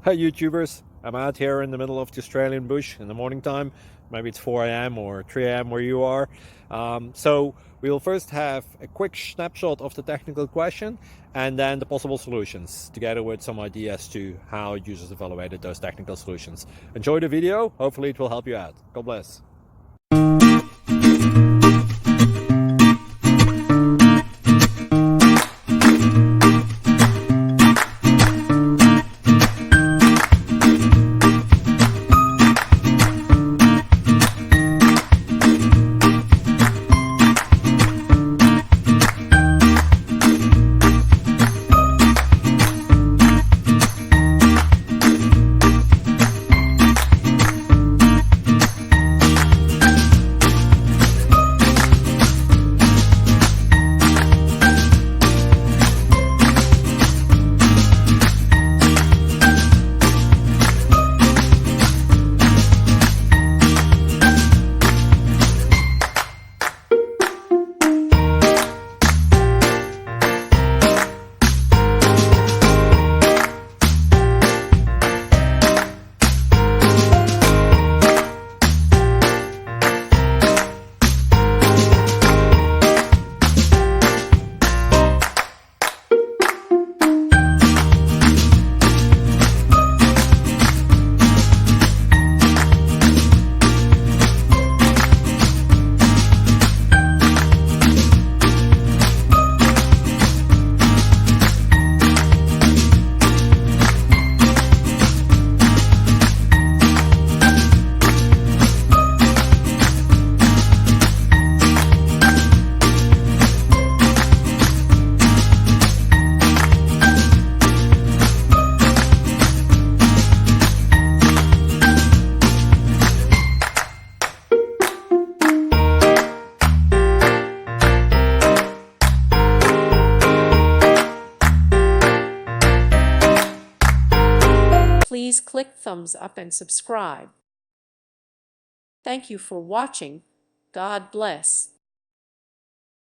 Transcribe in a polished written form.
Hi YouTubers, I'm out here in the middle of the Australian bush in the morning time. Maybe it's 4 a.m. or 3 a.m. where you are. So we'll first have a quick snapshot of the technical question and then the possible solutions, together with some ideas to how users evaluated those technical solutions. Enjoy the video, hopefully it will help you out. God bless. Please click thumbs up and subscribe. Thank you for watching. God bless.